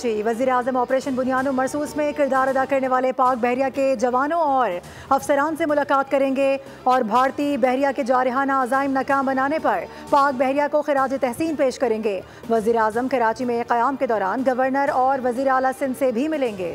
वज़ीर आज़म ऑपरेशन बुनियाद मरसूस में किरदार अदा करने वाले पाक बहरिया के जवानों और अफसरान से मुलाकात करेंगे और भारतीय बहरिया के जारहाना अज़ाइम नाकाम बनाने पर पाक बहरिया को खिराज तहसीन पेश करेंगे। वज़ीर आज़म कराची में क़याम के दौरान गवर्नर और वज़ीर आला सिंध से भी मिलेंगे।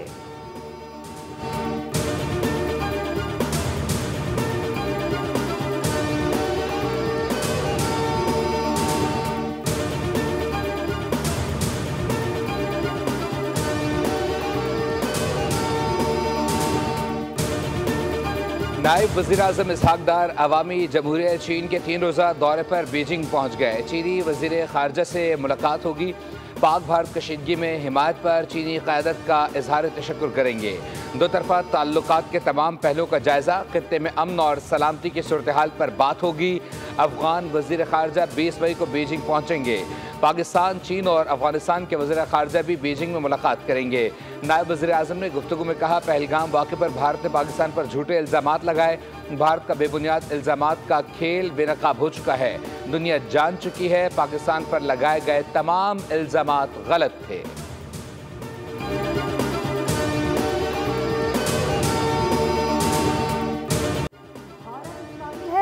नायब वज़ीर आज़म इसहाक डार अवामी जमहूरिया चीन के 3 रोज़ा दौरे पर बीजिंग पहुँच गए। चीनी वज़ीर ख़ारजा से मुलाकात होगी। पाक भारत कशीदगी में हिमायत पर चीनी क़यादत का इजहार तशक्कुर करेंगे। दो तरफ़ा ताल्लुकात के तमाम पहलुओं का जायज़ा, खित्ते में अमन और सलामती की सूरत हाल पर बात होगी। अफ़गान वज़ीर ख़ारजा 20 मई को बीजिंग पहुँचेंगे। पाकिस्तान, चीन और अफगानिस्तान के वज़ीर ख़ारजा भी बीजिंग में मुलाकात करेंगे। नायब वज़ीर आज़म ने गुफ्तगू में कहा, पहलगाम वाक़े पर भारत ने पाकिस्तान पर झूठे इल्ज़ामात लगाए। भारत का बेबुनियाद इल्ज़ामात का खेल बेनकाब हो चुका है। दुनिया जान चुकी है पाकिस्तान पर लगाए गए तमाम इल्ज़ामात गलत थे।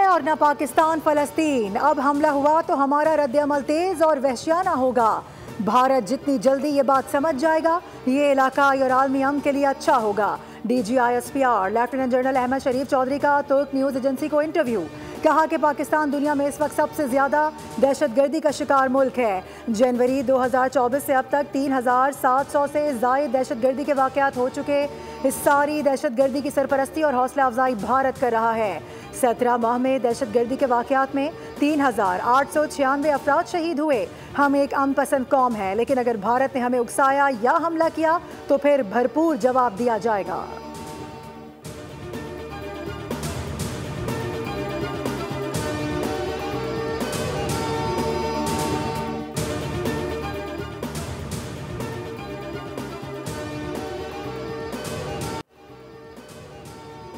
और न पाकिस्तान फ़लस्तीन, अब हमला हुआ तो हमारा रद्द-ए-अमल तेज़ और वहशियाना होगा। भारत जितनी जल्दी ये बात समझ जाएगा, ये इलाकाई और आलमी अमन के लिए अच्छा होगा। DGISPR लेफ्टिनेंट जनरल अहमद शरीफ चौधरी का तुर्क न्यूज़ एजेंसी को इंटरव्यू। कहा कि पाकिस्तान दुनिया में इस वक्त सबसे ज़्यादा दहशतगर्दी का शिकार मुल्क है। जनवरी 2024 से अब तक 3700 से ज़ायद दहशतगर्दी के वाक़यात हो चुके। इस सारी दहशतगर्दी की सरपरस्ती और हौसला अफजाई भारत कर रहा है। 17 माह में दहशतगर्दी के वाक़यात में 3896 अफराद शहीद हुए। हम एक अमन पसंद कौम है, लेकिन अगर भारत ने हमें उकसाया या हमला किया तो फिर भरपूर जवाब दिया जाएगा।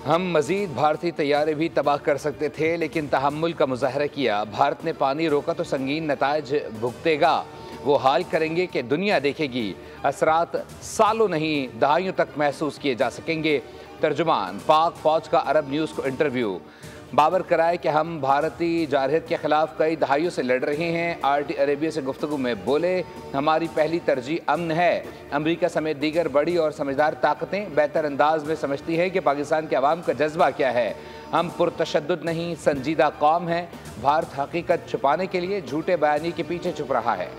हम मज़ीद भारतीय तैयारे भी तबाह कर सकते थे, लेकिन तहम्मुल का मुजाहरा किया। भारत ने पानी रोका तो संगीन नताइज भुगतेगा। वो हाल करेंगे कि दुनिया देखेगी। असरात सालों नहीं दहाइयों तक महसूस किए जा सकेंगे। तर्जुमान पाक फ़ौज का अरब न्यूज़ को इंटरव्यू। बाबर कराए कि हम भारतीय जारहत के ख़िलाफ़ कई दहाइयों से लड़ रहे हैं। RT अरेबिया से गुफ्तगू में बोले, हमारी पहली तरजीह अमन है। अमेरिका समेत दीगर बड़ी और समझदार ताकतें बेहतर अंदाज में समझती हैं कि पाकिस्तान के अवाम का जज्बा क्या है। हम पुरतशद्दुद नहीं, संजीदा कौम हैं। भारत हकीकत छुपाने के लिए झूठे बयानी के पीछे छुप रहा है।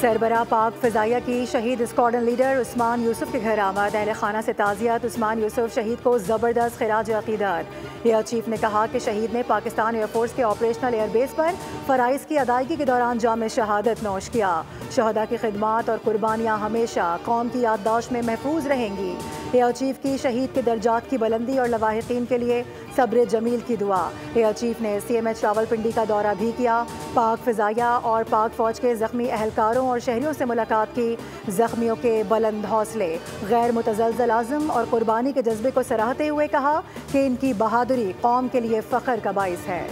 सरबराह पाक फ़िज़ाइया की शहीद स्क्वाड्रन लीडर उस्मान यूसुफ के घर आमद। अहले खाना से ताज़ियत। उस्मान यूसुफ शहीद को ज़बरदस्त खिराज अक़ीदत। एयर चीफ ने कहा कि शहीद ने पाकिस्तान एयरफोर्स के ऑपरेशनल एयरबेस पर फ़राइज़ की अदायगी के दौरान जाम शहादत नोश किया। शहदा की खिदमात और कुर्बानियाँ हमेशा कौम की याददाश्त में महफूज रहेंगी। एयर चीफ की शहीद के दर्जात की बुलंदी और लवाहिकीन के लिए सब्र जमील की दुआ। एयर चीफ ने CMH रावलपिंडी का दौरा भी किया। पाक फ़िज़ाइया और पाक फ़ौज के ज़ख्मी एहलकारों और शहरियों से मुलाकात की। ज़ख्मियों के बुलंद हौसले, गैर मुतज़लज़ल आज़म और कुर्बानी के जज्बे को सराहते हुए कहा कि इनकी बहादुरी कौम के लिए फ़ख्र का बाइस है।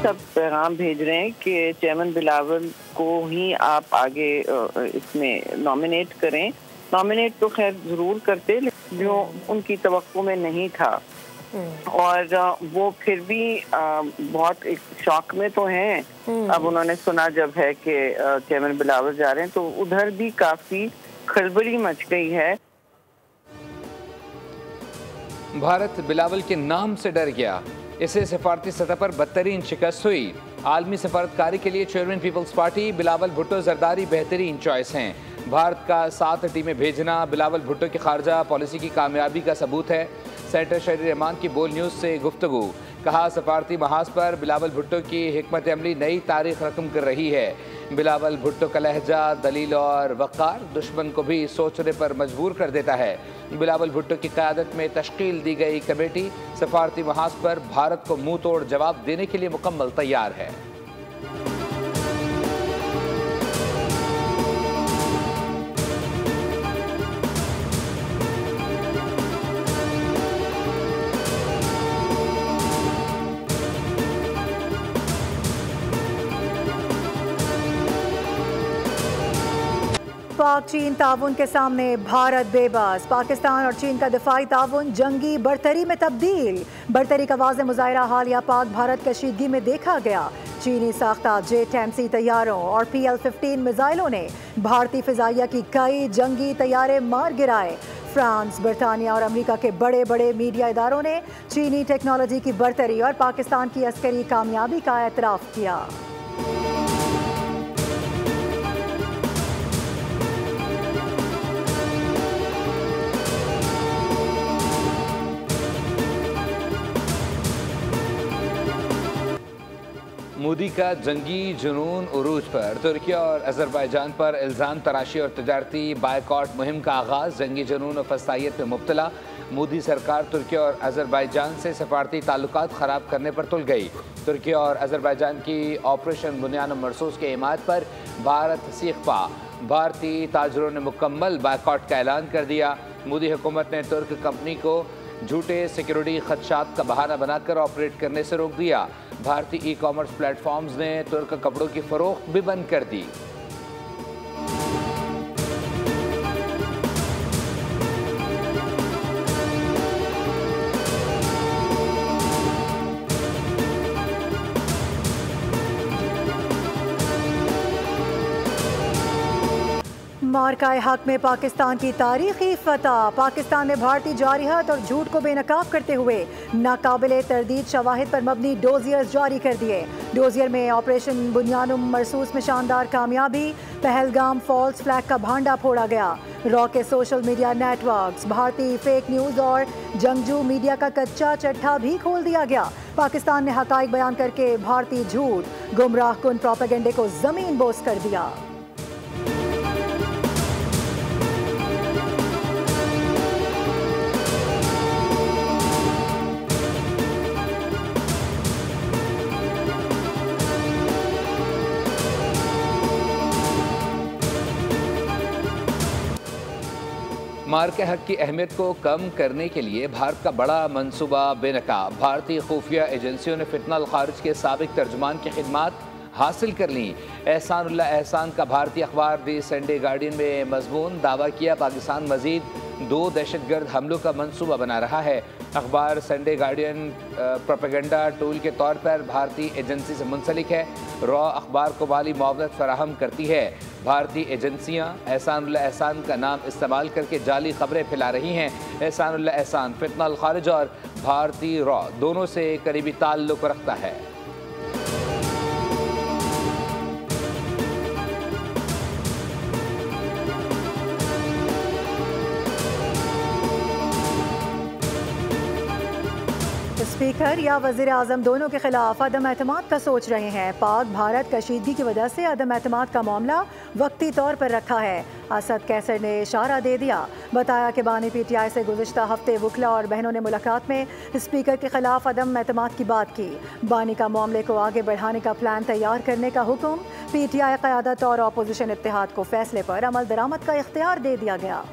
सब पैगाम भेज रहे हैं कि चेयरमैन बिलावल को ही आप आगे इसमें नॉमिनेट करें। नॉमिनेट तो खैर ज़रूर करते, लेकिन जो उनकी तवक्को में नहीं था। और वो फिर भी बहुत एक शौक में तो हैं। अब उन्होंने सुना जब है कि चेयरमैन बिलावल जा रहे हैं, तो उधर भी काफ़ी खलबली मच गई है। भारत बिलावल के नाम से डर गया। इसे सिफारती सतह पर बदतरीन शिकस्त हुई। आलमी सफारतकारी के लिए चेयरमैन पीपल्स पार्टी बिलावल भुट्टो जरदारी बेहतरीन चॉइस हैं। भारत का 7 टीमें भेजना बिलावल भुट्टो की खारजा पॉलिसी की कामयाबी का सबूत है। सेनेटर शहरी रहमान की बोल न्यूज़ से गुफ्तगू। कहा, सफारती महाज पर बिलावल भुट्टो की हिकमत अमली नई तारीख रकम कर रही है। बिलावल भुट्टो का लहजा, दलील और वक़ार दुश्मन को भी सोचने पर मजबूर कर देता है। बिलावल भुट्टो की क़यादत में तश्कील दी गई कमेटी सफारती महाज पर भारत को मुंह तोड़ जवाब देने के लिए मुकम्मल तैयार है। पाक चीन ताउन के सामने भारत बेबस। पाकिस्तान और चीन का दिफाई ताउन जंगी बरतरी में तब्दील। बरतरी का वाज़ेह मुज़ाहिरा हालिया पाक भारत कशीदगी में देखा गया। चीनी साख्ता J-10C तैयारों और PL-15 मिसाइलों ने भारतीय फ़िज़ाइया की कई जंगी तैयारे मार गिराए। फ्रांस, बरतानिया और अमेरिका के बड़े बड़े मीडिया इदारों ने चीनी टेक्नोलॉजी की बरतरी और पाकिस्तान की अस्करी कामयाबी का एतराफ़ किया। मोदी का जंगी जुनून उरूज पर। तुर्की और अजरबैजान पर इल्ज़ाम तराशी और तजारती बायकॉट मुहिम का आगाज़। जंगी जुनून और फसाइयत में मुब्तला मोदी सरकार तुर्की और अजरबैजान से सफारती ताल्लुकात ख़राब करने पर तुल गई। तुर्की और अजरबैजान की ऑपरेशन बुनियान मरसूस के हिमायत पर भारत सीख पा। भारतीय ताजरों ने मुकम्मल बायकॉट का ऐलान कर दिया। मोदी हुकूमत ने तुर्क कंपनी को झूठे सिक्योरिटी खदशात का बहाना बनाकर ऑपरेट करने से रोक दिया। भारतीय ई-कॉमर्स प्लेटफॉर्म्स ने तुर्क कपड़ों की फरोख्त भी बंद कर दी। मार्काए हक में पाकिस्तान की तारीखी फतह। पाकिस्तान ने भारतीय जारिहत और झूठ को बेनकाब करते हुए नाकाबिले तरदीद शवाहिद पर मबनी डोजियर्स जारी कर दिए। डोजियर में ऑपरेशन बुनियानुम मरसूस में शानदार कामयाबी। पहलगाम फॉल्स फ्लैग का भांडा फोड़ा गया। रॉ के सोशल मीडिया नेटवर्क्स, भारतीय फेक न्यूज़ और जंगजू मीडिया का कच्चा चट्टा भी खोल दिया गया। पाकिस्तान ने हकाइक बयान करके भारतीय झूठ गुमराह कुन प्रोपेगेंडे को जमीन बोस कर दिया। मार्के हक की अहमियत को कम करने के लिए भारत का बड़ा मंसूबा बेनकाब। भारतीय खुफिया एजेंसियों ने फितनल खारिज के साबिक तर्जुमान की खिदमात हासिल कर ली। एहसानुल्लाह एहसान का भारतीय अखबार दी संडे गार्डियन में मजमून। दावा किया, पाकिस्तान मजीद 2 दहशतगर्द हमलों का मंसूबा बना रहा है। अखबार संडे गार्डियन प्रोपेगेंडा टूल के तौर पर भारतीय एजेंसी से मुंसलिक है। रॉ अखबार को माली मुआवनत फराहम करती है। भारतीय एजेंसियां एहसानुल्लाह एहसान का नाम इस्तेमाल करके जाली खबरें फैला रही हैं। एहसानुल्लाह एहसान फितनल खारिज और भारतीय रॉ दोनों से करीबी ताल्लुक़ रखता है। स्पीकर या वज़ीर आज़म दोनों के खिलाफ अदम एतमाद का सोच रहे हैं। पाक भारत कशीदगी की वजह से अदम एतमाद का मामला वक्ती तौर पर रखा है। असद कैसर ने इशारा दे दिया। बताया कि बानी PTI से गुज़िश्ता हफ्ते वकला और बहनों ने मुलाकात में स्पीकर के खिलाफ अदम एतमाद की बात की। बानी का मामले को आगे बढ़ाने का प्लान तैयार करने का हुक्म। PTI क़यादत और अपोजिशन इत्तेहाद को फैसले पर अमल दरामद का इख्तियार दे दिया गया।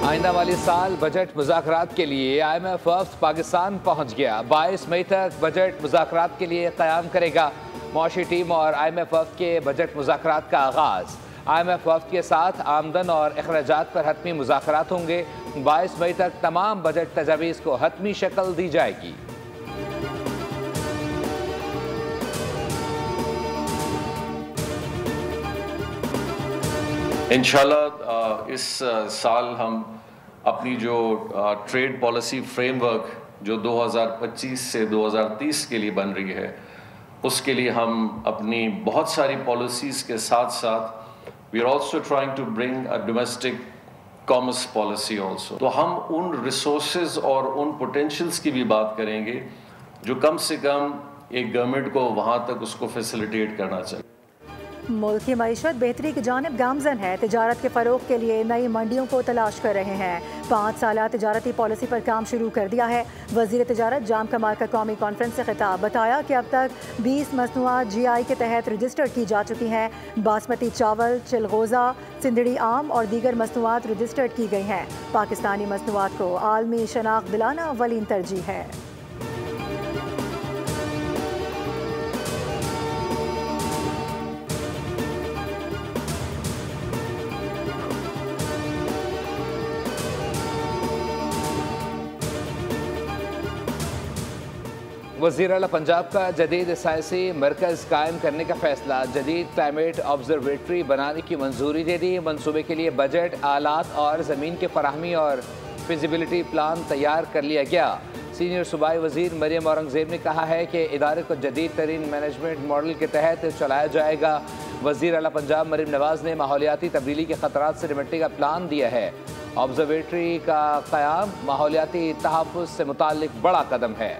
आइंदा वाली साल बजट मुज़ाकरात के लिए IMF वफ़द पाकिस्तान पहुँच गया। 22 मई तक बजट मुज़ाकरात के लिए क़याम करेगा। मौशी टीम और IMF वफ़द के बजट मुज़ाकरात का आगाज़। IMF वफ़द के साथ आमदन और अखराजात पर हतमी मुज़ाकरात होंगे। 22 मई तक तमाम बजट तजावीज़ को हतमी शक्ल दी जाएगी। इंशाल्लाह इस साल हम अपनी जो ट्रेड पॉलिसी फ्रेमवर्क जो 2025 से 2030 के लिए बन रही है, उसके लिए हम अपनी बहुत सारी पॉलिसीज़ के साथ साथ we are also trying to bring a domestic commerce policy also. तो हम उन रिसोर्सेज और उन पोटेंशियल्स की भी बात करेंगे जो कम से कम एक गवर्नमेंट को वहाँ तक उसको फैसिलिटेट करना चाहिए। मुल्क की मईशत बेहतरी की जानिब गामजन है। तिजारत के फ़रोग के लिए नई मंडियों को तलाश कर रहे हैं। 5 साल तिजारती पॉलिसी पर काम शुरू कर दिया है। वज़ीर तिजारत जाम कमाल का कौमी कॉन्फ्रेंस से खिताब बताया कि अब तक 20 मसनूआत GI के तहत रजिस्टर्ड की जा चुकी हैं। बासमती चावल, चिलगोज़ा, सिंदड़ी आम और दीगर मसनूआत रजिस्टर्ड की गई हैं। पाकिस्तानी मसनूआत को आलमी शनाख्त दिलाना अव्वलीन तरजीह है। वज़ीर आला पंजाब का जदीद साइंसी मरकज़ कायम करने का फैसला। जदीद क्लाइमेट ऑब्जर्वेटरी बनाने की मंजूरी दे दी। मनसूबे के लिए बजट, आलात और ज़मीन के फराहमी और फिजिबिलिटी प्लान तैयार कर लिया गया। सीनियर सूबाई वज़ीर मरियम औरंगज़ेब ने कहा है कि इदारे को जदीद तरीन मैनेजमेंट मॉडल के तहत चलाया जाएगा। वज़ीर आला पंजाब मरियम नवाज़ ने माहौलियाती तब्दीली के ख़तरात से निपटने का प्लान दिया है। ऑब्जर्वेटरी का क़याम माहौलियाती तहफ़्फ़ुज़ से मुताल्लिक़ बड़ा कदम है।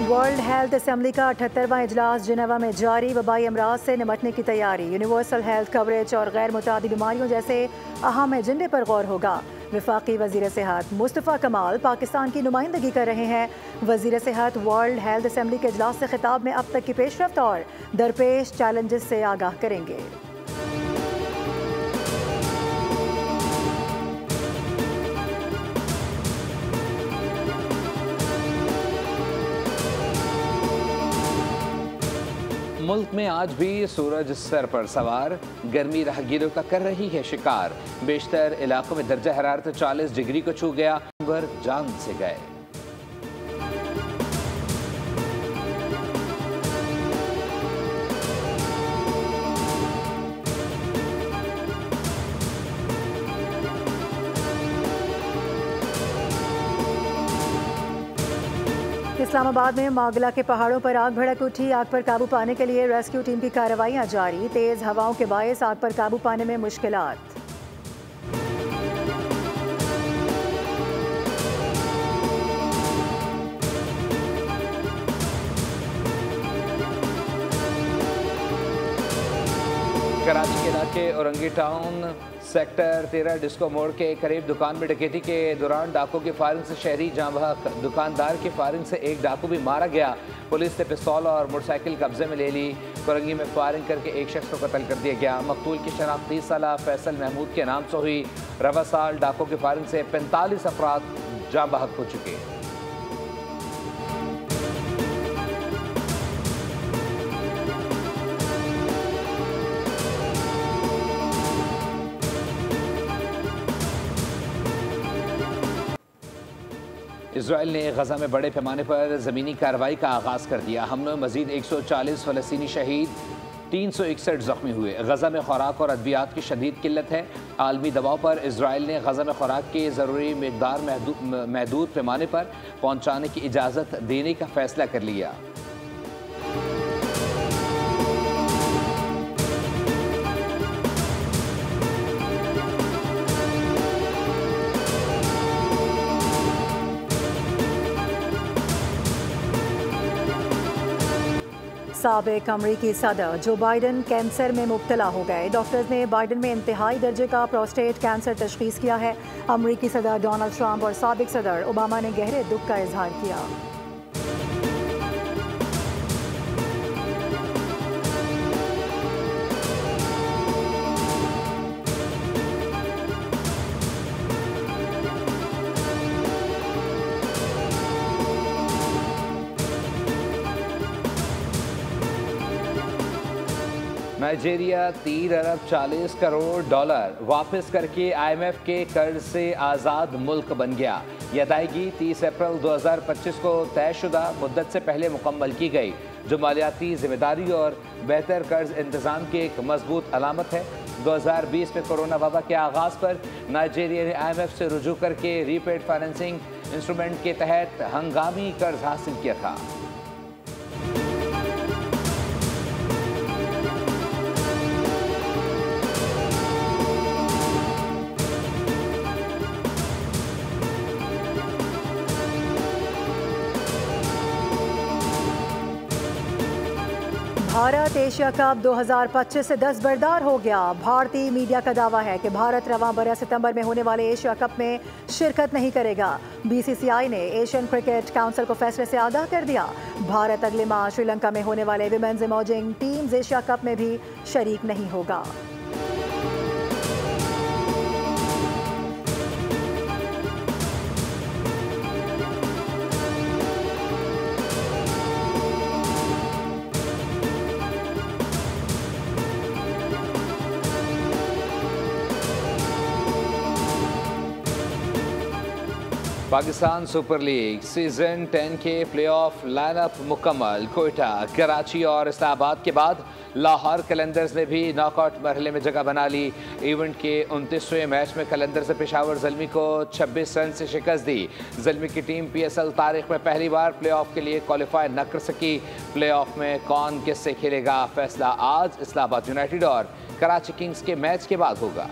वर्ल्ड हेल्थ असेंबली का 78वां इजलास जिनेवा में जारी। वबाई अमराज से निपटने की तैयारी, यूनिवर्सल हेल्थ कवरेज और गैर मुतादी बीमारियों जैसे अहम एजेंडे पर गौर होगा। वफाकी वज़ीर सेहत मुस्तफ़ा कमाल पाकिस्तान की नुमाइंदगी कर रहे हैं। वज़ीर सेहत वर्ल्ड हेल्थ असेंबली के इजलास से खिताब में अब तक की पेशरफ्त और दरपेश चैलेंजेस से आगाह करेंगे। मुल्क में आज भी सूरज सर पर सवार, गर्मी राहगीरों का कर रही है शिकार। बेशतर इलाकों में दर्जा हरारत 40 डिग्री को छू गया। जान से गए। इस्लामाबाद में मागला के पहाड़ों पर आग भड़क उठी। आग पर काबू पाने के लिए रेस्क्यू टीम की कार्रवाइयां जारी। तेज हवाओं के बायस आग पर काबू पाने में मुश्किलात। कराची के इलाके औरंगी टाउन सेक्टर 13 डिस्को मोड़ के करीब दुकान में डकैती के दौरान डाकू की फायरिंग से शहरी जाँ बहक। दुकानदार की फायरिंग से एक डाकू भी मारा गया। पुलिस ने पिस्तौल और मोटरसाइकिल कब्जे में ले ली। कोरंगी में फायरिंग करके एक शख्स को कत्ल कर दिया गया। मकतूल की शनाख्त 30 साला फैसल महमूद के नाम से हुई। रवा साल डाकू की फायरिंग से 45 अफराद जाँ बहक हो चुके। इसराइल ने गजा में बड़े पैमाने पर ज़मीनी कार्रवाई का आगाज़ कर दिया। हमलों में मजीद 140 फ़लस्तीनी शहीद, 361 ज़ख्मी हुए। गजा में खुराक और अद्वियात की शदीद किल्लत है। आलमी दबाव पर इसराइल ने गजा में खुराक की ज़रूरी मकदार महदूद पैमाने पर पहुँचाने की इजाज़त देने का फ़ैसला कर लिया। साबिक अमरीकी सदर जो बाइडन कैंसर में मुब्तला हो गए। डॉक्टर्स ने बाइडन में इंतहाई दर्जे का प्रोस्टेट कैंसर तशखीस किया है। अमरीकी सदर डोनाल्ड ट्रंप और साबिक सदर ओबामा ने गहरे दुख का इजहार किया। नाइजीरिया 3 अरब 40 करोड़ डॉलर वापस करके IMF के कर्ज से आज़ाद मुल्क बन गया। यह अदायगी 30 अप्रैल 2025 को तयशुदा मुद्दत से पहले मुकम्मल की गई, जो मालियाती जिम्मेदारी और बेहतर कर्ज इंतज़ाम की एक मजबूत अलामत है। 2020 में कोरोना वबा के आगाज़ पर नाइजीरिया ने IMF से रुजू करके रीपेड फाइनेंसिंग इंस्ट्रूमेंट के तहत हंगामी कर्ज हासिल किया था। भारत एशिया कप 2025 से दस्तबरदार हो गया। भारतीय मीडिया का दावा है कि भारत रवां बरस सितंबर में होने वाले एशिया कप में शिरकत नहीं करेगा। BCCI ने एशियन क्रिकेट काउंसिल को फैसले से आगाह कर दिया। भारत अगले माह श्रीलंका में होने वाले women's emerging teams Asia cup में भी शरीक नहीं होगा। पाकिस्तान सुपर लीग सीजन 10 के प्लेऑफ लाइनअप मुकम्मल। कोयटा, कराची और इस्लामाबाद के बाद लाहौर कलंदर्स ने भी नॉकआउट मरहले में जगह बना ली। इवेंट के 29वें मैच में कलंदर्स ने पेशावर ज़ल्मी को 26 रन से शिकस्त दी। ज़ल्मी की टीम PSL तारीख में पहली बार प्लेऑफ के लिए क्वालिफाई न कर सकी। प्लेऑफ में कौन किससे खेलेगा, फैसला आज इस्लामाबाद यूनाइटेड और कराची किंग्स के मैच के बाद होगा।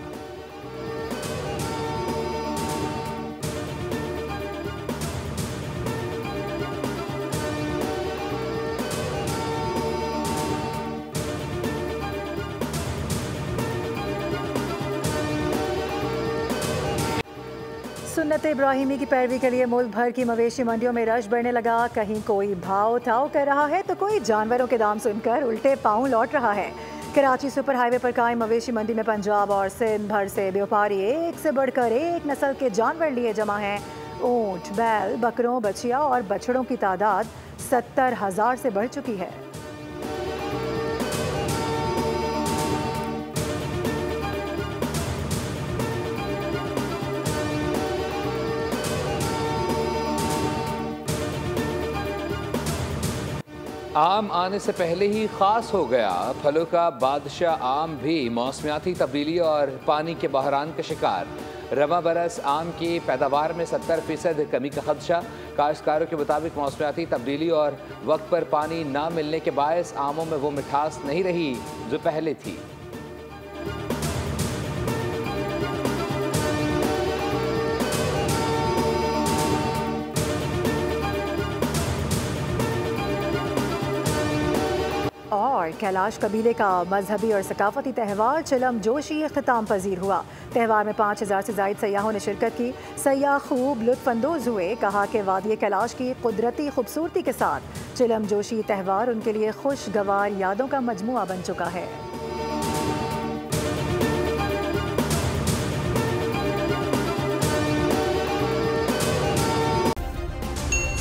सुन्नत इब्राहिमी की पैरवी के लिए मुल्क भर की मवेशी मंडियों में रश बढ़ने लगा। कहीं कोई भाव उठाव कर रहा है तो कोई जानवरों के दाम सुनकर उल्टे पांव लौट रहा है। कराची सुपर हाईवे पर कायम मवेशी मंडी में पंजाब और सिंध भर से व्यापारी एक से बढ़कर एक नस्ल के जानवर लिए जमा हैं। ऊंट, बैल, बकरों, बछिया और बछड़ों की तादाद 70,000 से बढ़ चुकी है। आम आने से पहले ही खास हो गया। फलों का बादशाह आम भी मौसमियाती तब्दीली और पानी के बहरान का शिकार। रवा बरस आम की पैदावार में 70% कमी का खदशा। काश्तकारों के मुताबिक मौसमियाती तब्दीली और वक्त पर पानी ना मिलने के बायस आमों में वो मिठास नहीं रही जो पहले थी। और कैलाश कबीले का मजहबी और सकाफती त्यौहार चिलम जोशी इख्तिताम पजीर हुआ। त्यौहार में 5000 से ज़ायद सयाहों ने शिरकत की। सयाह खूब लुत्फानंदोज हुए। कहा कि वादी कैलाश की कुदरती खूबसूरती के साथ चिलम जोशी त्यौहार उनके लिए खुशगवार यादों का मजमुआ बन चुका है।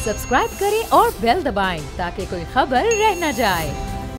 सब्सक्राइब करें और बेल दबाएं ताकि कोई खबर रह न जाए।